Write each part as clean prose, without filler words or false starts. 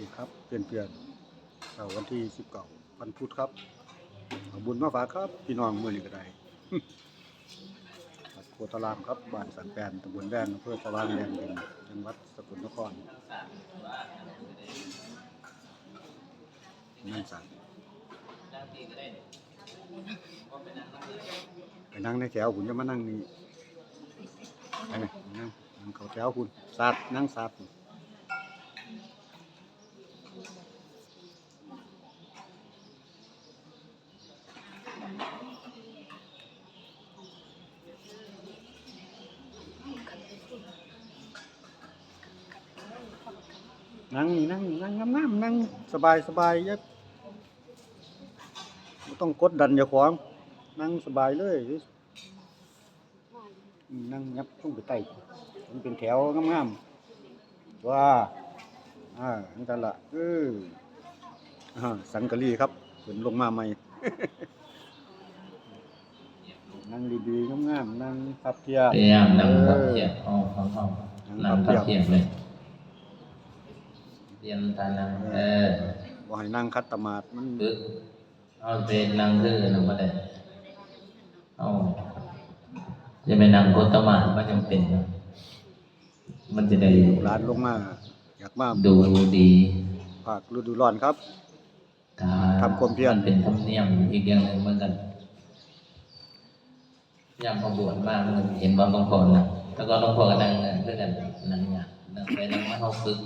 ดีครับเพื่อนๆเสาร์วันที่19วันพุธครับเอาบุญมาฝากครับพี่น้องมื้อนี้ก็ได้วัดโพธารามครับบ้านสันแปนตำบลแดงอำเภอสว่างแดนดินจังหวัดสกลนครนั่งสั่งไปนั่งในแถวคุณจะมานั่งนี่ไปไหมนั่งเขาแถวคุณซาดนั่งซาดนั่งงามนั่งสบายยับไม่ต้องกดดันอย่าขวางนั่งสบายเลยนั่งยับต้องไปไต่มันเป็นแถวงามว่านั่นกันละสังกะรีครับเห็นลงมาใหม่ นั่งดีๆงามนั่งพับเพียบพยายามนั่งพับเพียบนั่งพับเพียบเลยเรียนทานังบ่ให้นั่งคัดตมาดมันฝึกเอาเป็นนั่งดื้อนะบ่ได้เอาจะไปนั่งกดตมาดไม่จำเป็นมันจะได้ร้านลงมาอยากมาดูดีภาคฤดูร้อนครับทำความเพียรเป็นธรรมเนียมอีกอย่างหนึ่งเหมือนกันยามพอบวชมากมันเห็นว่าบางคนนะแล้วก็บางคนก็นั่งเพื่อกันนั่งเนี่ยนั่งไปนั่งมาเขาฝึก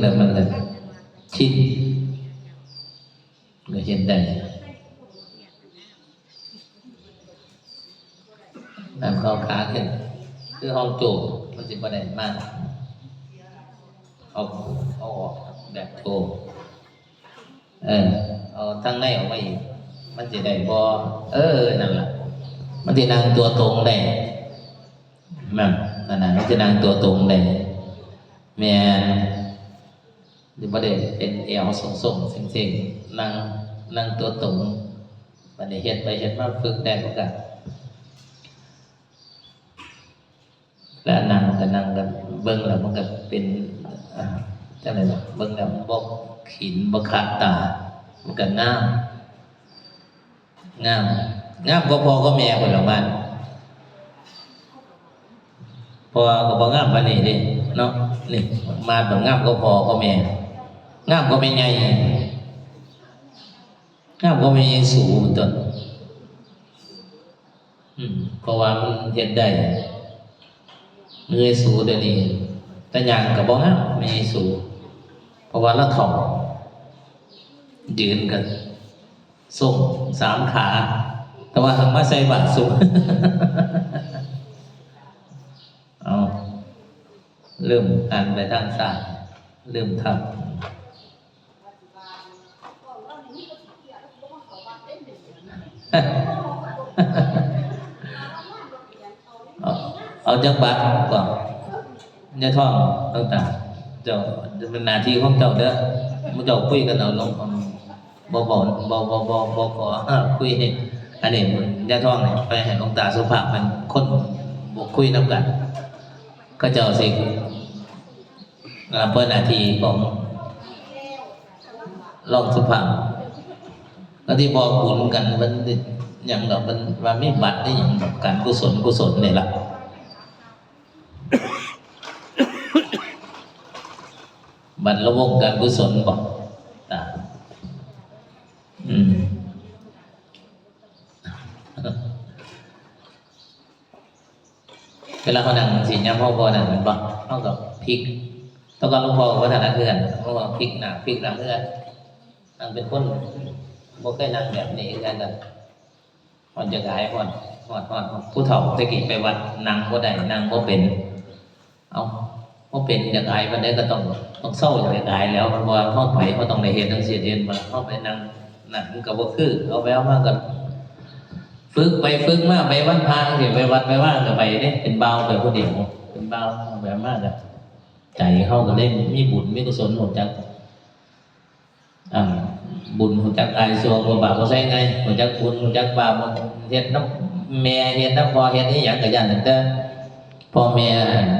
แล้วมันก็ชินก็เห็นได้ตามเขาขาขึ้นคือห้องโจมันจะประเด็นมากเอาออกแบบโจเอาทั้งในออกมาอีกมันจะได้บอนั่นแหละมันจะนั่งตัวตรงได้นั่นน่ะมันจะนั่งตัวตรงได้แม่หรือประเด็นเป็นเอวส่งเซ็งๆนั่งตัวตรงประเด็นเฮ็ดไปเฮ็ดมาฝึกได้เหมือนกันแล้วนั่งกันเบิ่งแล้วมันก็เป็นจังได๋ล่ะเบิ่งแล้วบ่ขินบ่ขาดตามันก็งามก็พอก็แม่คนละบ้านพอก็บ่งามปานนี้เด้เนาะนี่มาแบบงามก็พอก็แม่งามก็ไม่ใหญ่งามก็ไม่สูงต้นเพราะว่ามันเฮ็ดได้เงยสูเดี๋ยวนี้แต่ย่างก็บ่งามไม่สูเพราะว่าละเฒ่ายืนกันส่ง3ขาแต่ว่าทางมาใส่บาทสูง เอาเริ่มหันไปทางซ้ายเริ่มทำเอาจักบาทก่อนอย่าท่องต่างๆเจ้าเป็นหน้าที่ของเจ้าเด้อมันเจ้าคุยกันเอาลงบ่ขอคุยอันนี้ย่าท่องเนี่ยไปให้หลวงตาสุภาพมันคนบ่คุยนำกันก็เจ้าสิเปิดหน้าที่ของรองสุภาพก็ที่บอกบุญกันมันอย่างดอกมันว่ามีบัตรได้อย่างดอกการกุศลนี่ล่ะบัตรระวงการกุศลบอกเวลาเขานั่งสีน้ำพ่อพ่อนั่งมันบอกเท่ากับพริกต้องการหลวงพ่อวัฒนธรรมเพื่อนเพราะว่าพริกหนักเพื่อนนั่งเป็นคนบ่เคยนั่งแบบนี้กันเลยมันจะกายหอดผู้เฒ่าตะกี้ไปวัดนั่งบ่ได้นั่งบ่เป็นเอาบ่เป็นจะกายวันนี้ก็ต้องเศร้าจะกายแล้วมันว่าห้องไปเขาต้องได้เห็นทั้งเสียเรียนมาห้องไปนั่งกับบ่คือเอาไปเอามากันฝึกไปฝึกมาไปวัดพางสิไปวัดไปว่าก็ไปเนี่ยเป็นเบาไปผู้เดียวเป็นเบาแบบมากอะใจเข้าก็เล่นมีบุญมีกุศลหมดจักบุญหมดจักอายซัวบ่บาปบ่ใช่ไงหมดจักบุญหมดจักบาปหมดเฮ็ดน้ำแม่เฮ็ดน้ำพ่อเฮ็ดนี่อย่างก็ย่านแต่พ่อแม่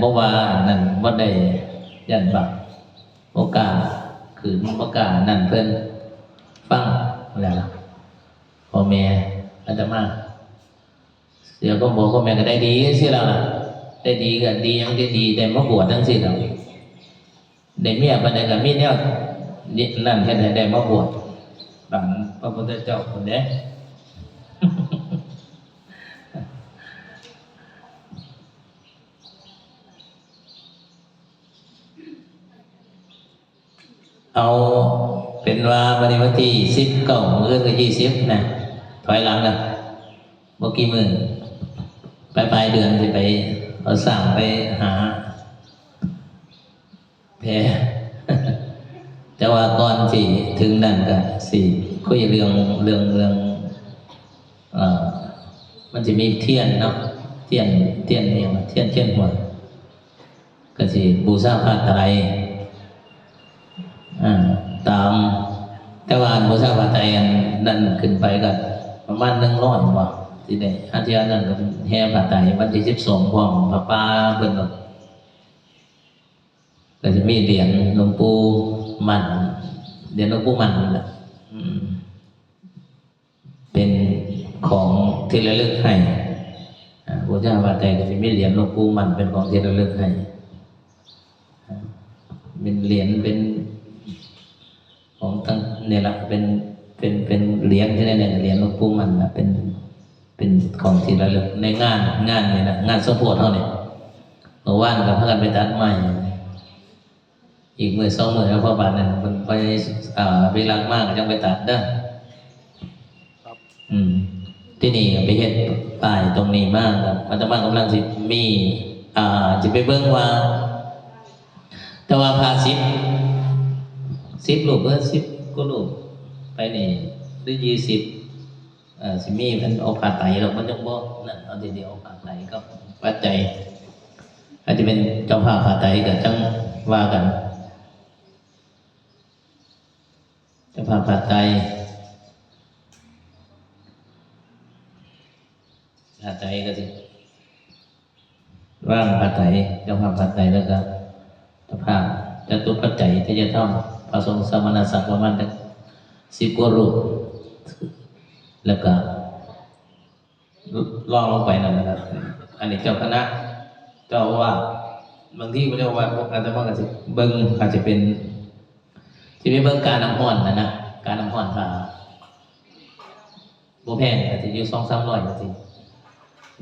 บ่ว่านั่นบ่ได้ย่านบาป อกาสขืนโอกาสนั่นเพิ่นฟังแล้วล่ะพ่อแม่อาตมาเดี๋ยวก็บอกพ่อแม่ก็ได้ดีสิแล้วล่ะได้ดีกันดียังได้ดีได้มาบวชทั้งสิ้นแล้วได้เมียปานใดก็มีแนวนั่นเฮ็ดให้ได้มาบวชตามพระพุทธเจ้าคนเด้ เอาเป็นว่าวันที่19มื้อก็20นะถอยหลังนะบ่กี่มื้อปลายเดือนสิไปเอาสร้างไปหาแพ แต่ว่าก่อนที่ถึงนั่นก็สิคุยเรื่องมันจะมีเทียนเนาะเทียนเนี่ยเทียนหัวก็สิบูชาพระไตรตามแต่ว่าบูชาพระไตรอันนั่นขึ้นไปก็ประมาณ100บ่ที่ได้อาทิตย์นั้นก็แห่พระไตรวันที่12พร้อมพระป่าเพิ่นก็จะมีเหรียญหลวงปู่มันเหรียญหลวงปู่มันน่ะเป็นของที่ระลึกให้บูชาพระไตรก็จะมีเหรียญหลวงปู่มันเป็นของที่ระลึกให้เป็นเหรียญเป็นของทั้งเนี่ยละเป็นเหรียญที่เนี่ยเหรียญหลวงปู่มันนะเป็นของที่ระลึกในงานเนี่ยนะงานสมโภชเท่าเนี่ยเมื่อวานกับพากันไปตัดไม้อีกมื้อ2มื้อแล้วพ่อบาทนั่นมันไปเวลามากจังไปตัดเด้อครับที่นี่ไปเฮ็ดป้ายตรงนี้มากครับอาตมากำลังสิมีจะไปเบิ่งว่าแต่ว่าพา10รูป10ก็รูปไปนี่หรือ20สิมีเพิ่นเอาผ้าไตรเรามันจังบ่นั่นเอาทีเดียวเอาผ้าไตรก็ปัจจัยอาจจะเป็นเจ้าภาพผ้าไตรก็จังว่ากันเจ้าภาพผ้าไตรก็สิว่างผ้าไตรเจ้าภาพผ้าไตรแล้วก็เจ้าภาพจตุปัจจัยที่จะทำพระสงฆ์สมณศักดิ์ประมาณ10กว่ารูปแล้วก็ล่องลงไปนั่นนะครับอันนี้เจ้าคณะเจ้าว่าบางที่เจ้าว่าพวกอาจจะว่ากันสิเบิ่งอาจจะเป็นที่ไปเบิ่งการน้ำห้อนนะการน้ำห้อนถ้าบ่แพงอาจจะอยู่200-300ก็สิ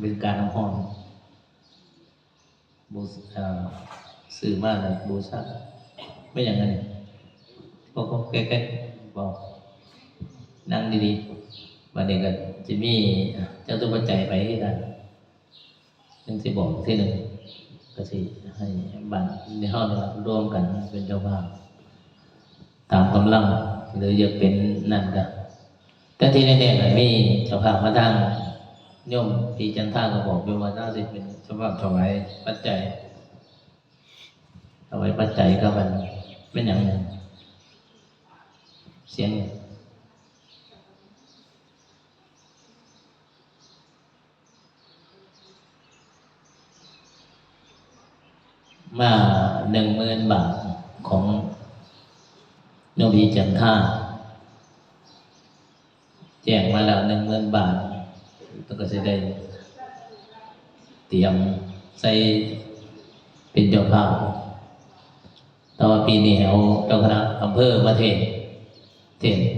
เป็นการน้ำห้อนซื้อมาแล้วบูชาไม่อย่างนั้นก็ใกล้ๆบอกนั่งดีๆวันนี้ก็จะมีเจ้าตัวปัจจัยไปที่กันยังจะบอกที่หนึ่งก็จะให้บัตรในห้องนี้ร่วมกันเป็นเจ้าภาพตามกำลังหรืออยากเป็นนั่นกันแต่ที่แน่ๆมีเจ้าภาพมาทางโยมปีจันทาก็บอกโยมว่าน่าจะเป็นเจ้าภาพถวายปัจจัยเอาไว้ปัจจัยก็มันเป็นอย่างนั้นเสียงเนี่ยมา10,000 บาทของโยมพีจันทาแจ้งมาแล้ว10,000 บาทก็จะได้เตรียมใส่เป็นเจ้าภาพแต่ว่าปีนี้เอาเจ้าคณะอำเภอมาเทศ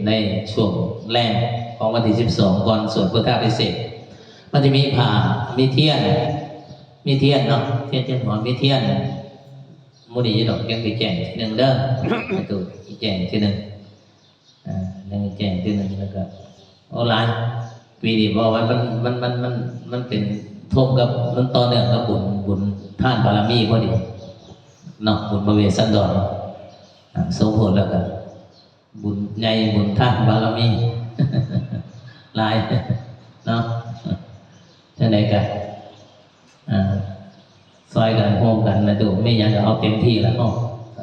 ในช่วงแรกของวันที่12ก่อนสวดพุทธาภิเษกมันจะมีผ่ามีเทียนเนาะเทียนหัวมีเทียนมูนีจะดอกยังไปแจงทีหนึ่งเด้อตัวแจงทีหนึ่งนั่งแจงทีหนึ่งแล้วก็ออนไลน์ปีนี้บอกว่ามันเป็นทบกับมันต่อเนื่องกับบุญท่านบารมีพอดีเนาะบุญประเวสสันดรสมผลแล้วก็บุญใหญ่บุญท่านบารมีหลายเนาะจะไหนกันซอยกันโฮมกันนะดูไม่อยากจะเอาเต็มที่แล้วเนาะ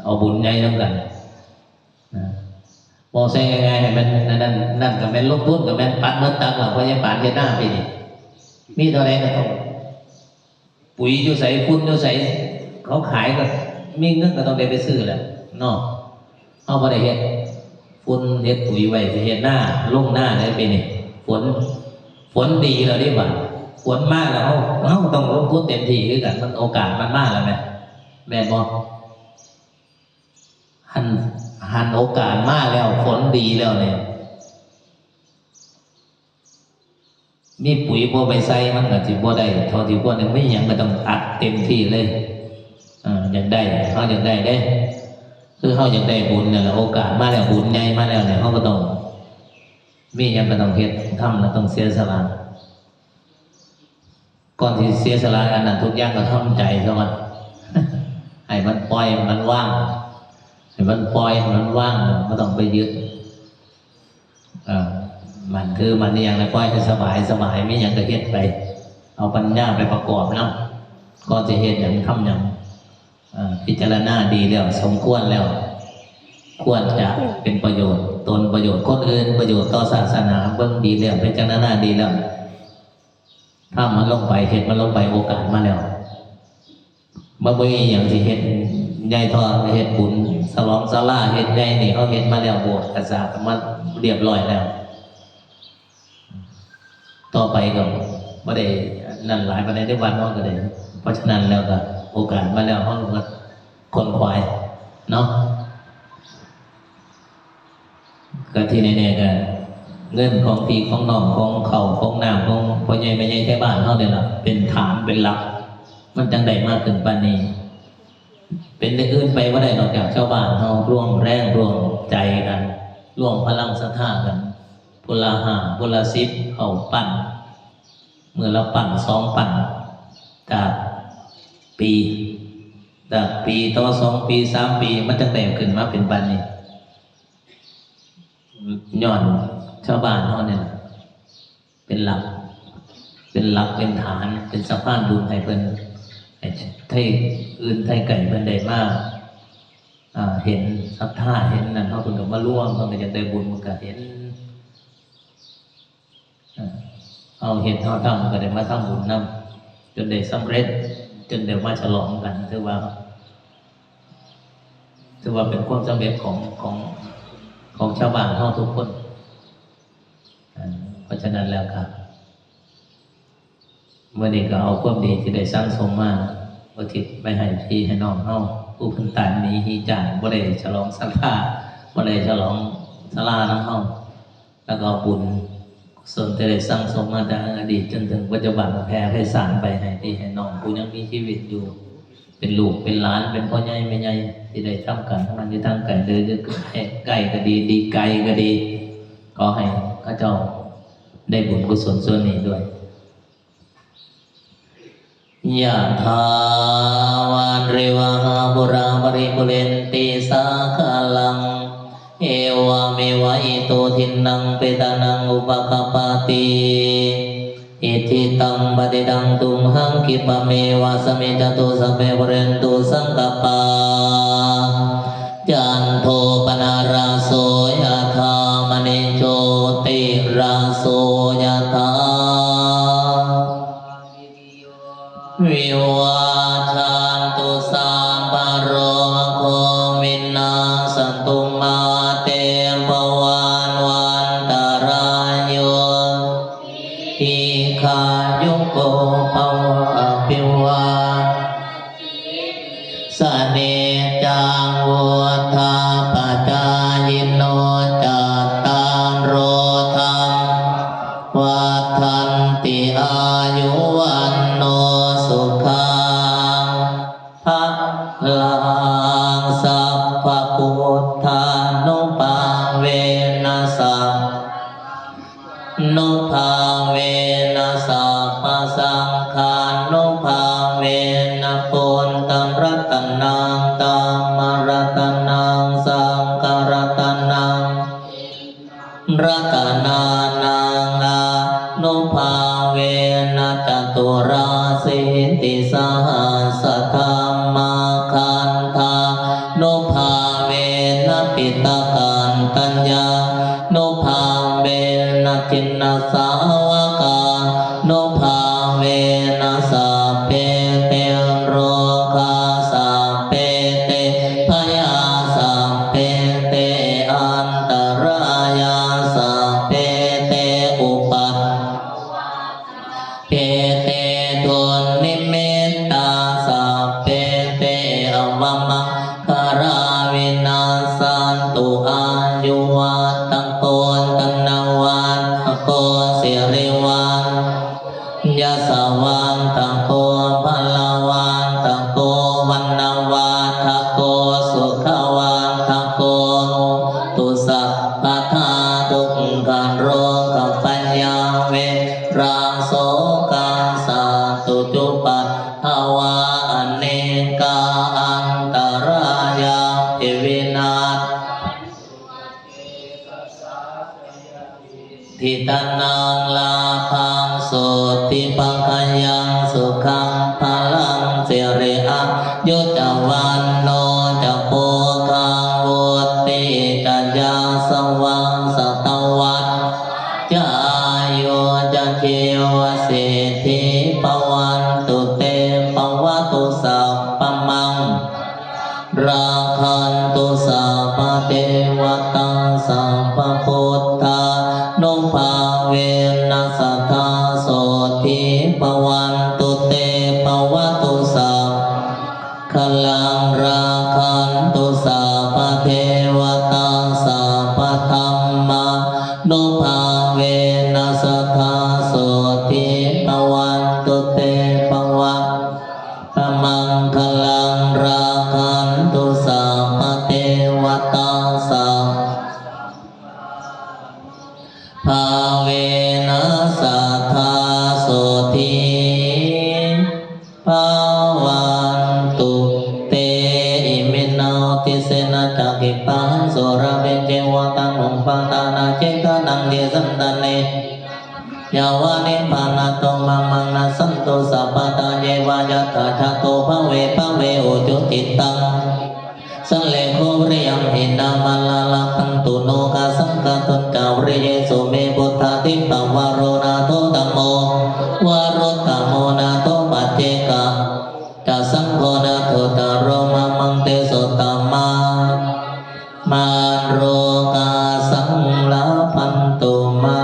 เอาบุญใหญ่น้ำกันมองใส่ง่ายๆให้มันนั่นกับแม่นลบทุ่นกับแม่นปัดเมื่อตักเราเพราะยังปานเจน่าไปดิมีเท่าไรก็ต้องปุ๋ยอยู่ใส่คุณอยู่ใส่เขาขายก็มีเงินก็ต้องได้ไปซื้อแหละเนาะ เอาบ่ได้เฮ็ดฝุ่นเฮ็ดปุ๋ยไว้สิเฮ็ดหน้าลงหน้าได้ปีนี้ฝนดีแล้วดิบ่าฝนมาแล้วเฮาต้องลงทุนเต็มที่คือกันมันโอกาสมันมาแล้วแม่นบ่หันโอกาสมาแล้วฝนดีแล้วเนี่ยมีปุ๋ยบ่ไปใส่มันก็สิบ่ได้เท่าที่ควรไม่หยังก็ต้องอัดเต็มที่เลยอยากได้เฮาอยากได้เด้คือเฮาอยากได้บุญเนี่ยแหละโอกาสมาแล้วบุญใหญ่มาแล้วเนี่ยเฮาก็ต้องมีหยังก็ต้องเฮ็ดทำแล้วต้องเสียสละก่อนที่เสียสละอันนั้นทุกอย่างก็ทำใจซะมัน ให้มันปล่อยมันว่างให้มันปล่อยมันว่างไม่ต้องไปยึดมันคือมันนี่อย่างไรปล่อยให้สบายไม่อย่างก็เฮ็ดไปเอาปัญญาไปประกอบนะก็จะเฮ็ดอย่างทำอย่างพิจารณาดีแล้วสมควรแล้วควรจะเป็นประโยชน์ตนประโยชน์คนอื่นประโยชน์ต่อศาสนาเบิ่งดีแล้วพิจารณาดีแล้วถ้ามันลงไปเฮ็ดมันลงไปโอกาสมาแล้วบ่มีอย่างสิเฮ็ดใหญ่ทอเฮ็ดบุญสลองศาลาเฮ็ดใหญ่นี่เขาเฮ็ดมาแล้วโบสถ์กษัตริย์มาเรียบร้อยแล้วต่อไปก็บ่ได้นั่นหลายปานใดในวันเฮาก็ได้เพราะฉะนั้นแล้วก็โอกาสมาแล้วเฮาก็คนควายเนาะก็ที่แน่ๆก็เงินของพี่ของน้องของเขาของน้ำของพ่อใหญ่แม่ใหญ่แถวบ้านเฮาเนี่ยล่ะเป็นฐานเป็นหลักมันจังได้มากขึ้นปานนี้เป็นได้อื่นไปว่าได้นอกจากชาวบ้านเฮาร่วมแรงร่วมใจกันร่วมพลังศรัทธากันพุละ5พุละ10เข้าปั้นเมื่อเราปั้น2ปั้นจากปีต่อ2ปี3ปีมันจังได้ขึ้นมาเป็นปานนี้ย้อนชาวบ้านเฮาเนี่ยเป็นหลักเป็นฐานเป็นสะพานบุญให้เพิ่นไทยอื่นไทยไก่เพิ่นได้มาเห็นศรัทธาเห็นนั่นเฮาเพิ่นก็มาร่วมเพิ่นก็อยากได้บุญมันก็เห็นเอาเห็นเฮาทำก็ได้มาทำบุญนำจนได้สำเร็จจนได้มาฉลองกันถือว่าเป็นความสำเร็จของชาวบ้านเฮาทุกคนเพราะฉะนั้นแล้วครับเมื่อนี้ก็เอาความดีที่ได้สร้างสมมาอุทิศไปให้พี่ให้น้องเฮาผู้เพิ่นตายมีฮีจานบ่ได้ฉลองศาลาบ่ได้ฉลองศาลานำเฮาแล้วก็บุญส่วนที่ได้สร้างสมมาจากอดีตจนถึงปัจจุบันแผ่ไพศาลไปให้พี่ให้น้องผู้ยังมีชีวิตอยู่เป็นลูกเป็นหลานเป็นพ่อใหญ่แม่ใหญ่ที่ได้ทำกันทั้งนั้นที่ทางไกลเลยจะใกล้ก็ดีไกลก็ดีก็ให้ข้าเจ้าได้บุญกุศลส่วนนี้ด้วยยะถาวาริวหาปุราปริปุเรนติสาคาลังเอวะเมวะอิโตทินังเปตานังอุปกปปติอิทิตังปฏิตังตุมหังคิปะเมวะสมิจตุสัพเพปุเรนตุสังกปาจันโทปนาราโสยะธามณิโชติราโสยะธาวิวาชันตุสัมปโรโควินาสตุมาเตภวันวันตรายโยทิขายุโกภวะภิวาสเนจังวุฒาปจายโนจัตตารโรธรรมวัฏันติอายุวันโนสุขังภะลังสัพพพุทธานุภาเวนัสสะนุภาเวนัสสะปะสังฆานุภาเวนะปุณตังรัตนังธัมมรัตนังสังฆรัตนังรัตนานังอานุภาเวนะจตุราสิติสหัสธรรมาคันธานุภาเวนะปิตกันตัญญานุภาเวนะจินนสาวกานุภาเวนะสัพเพเตโรคาสัพเพเตพยาสัพเพเต วัมมังคาราวินาสันตุอายุวัตโกตนาวันตโกสิริวันยะสวันตโกพลวันตโกวันนาวันตโกสุขวันตโกตุสัพพะทาทุกขันโรคปัญญาเวรังโสกังสาตุจุปัฏฐวาอเนกาอันตรายาภิวินาศทิตานังลาภังโสติปังคยังสุขังพลังสิริอายุจวันโนจะโพกังวุติจะยาสวังสตวัตจายุจะเชีวสิทธิปวันตุเตปวัตุสัพพมังราคันตุสัพพเทวตาสัพพพุทธานุภาเวนัสสทธาโสทิปวันตุเตปวัตุสัพพลังราคันตุสัพพเทวตาสัพพธัมมานุภาเวนัสสทธาโสทิปวันตุเตปวัตมังคลังราคันตุสัพพเทวตาสัพภาเวนัสสทธาโสทิภาวันตุเตอิมินาติเสนะจักขิปังโสระเบญเจวะตังหลงปาตานาเจตานังเดสันตันเนยาวานิพานาโตมังมังนาสันโตสัพพตาเยวายัตถาชาโตภเวโอจุติตังสัลเลโควริยมหินามาลาลาคันตุโนกาสังฆตุนจาวริเยสุเมพุทธาติปวารโรนาโตตัมโมวารุตตโมนาโตปัจเจกะจะสังโฆนาโตตารโรมามังเตโสตมามาโรกาสังลาพันตุมา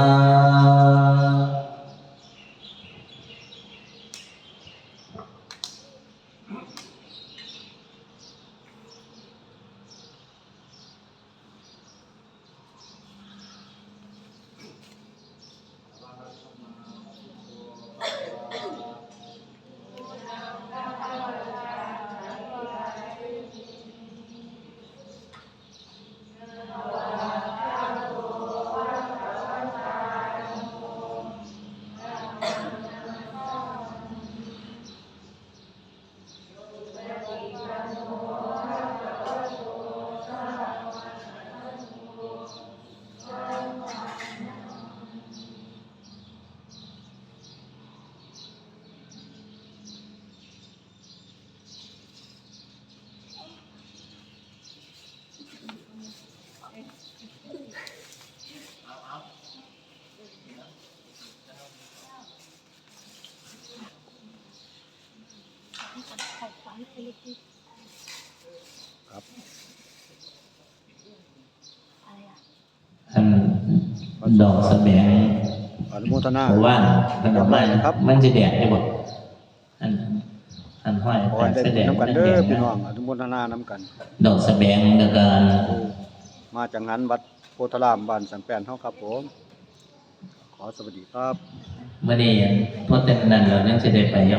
ครับ อันดอกสะแบง อนุโมทนา หมู่บ้านขนมไม้ ครับ มันจะแดดได้บ่อันห้อย ขอให้ได้ แสดง น้ำกันเด้อพี่น้องอนุโมทนาน้ำกัน ดอกสะแบงกับการ มาจากงานวัดโพธารามบ้านสันแปนเฮาครับผมขอสวัสดีครับ เมื่อนี้พอเต็มนั้นเรายังจะได้ไป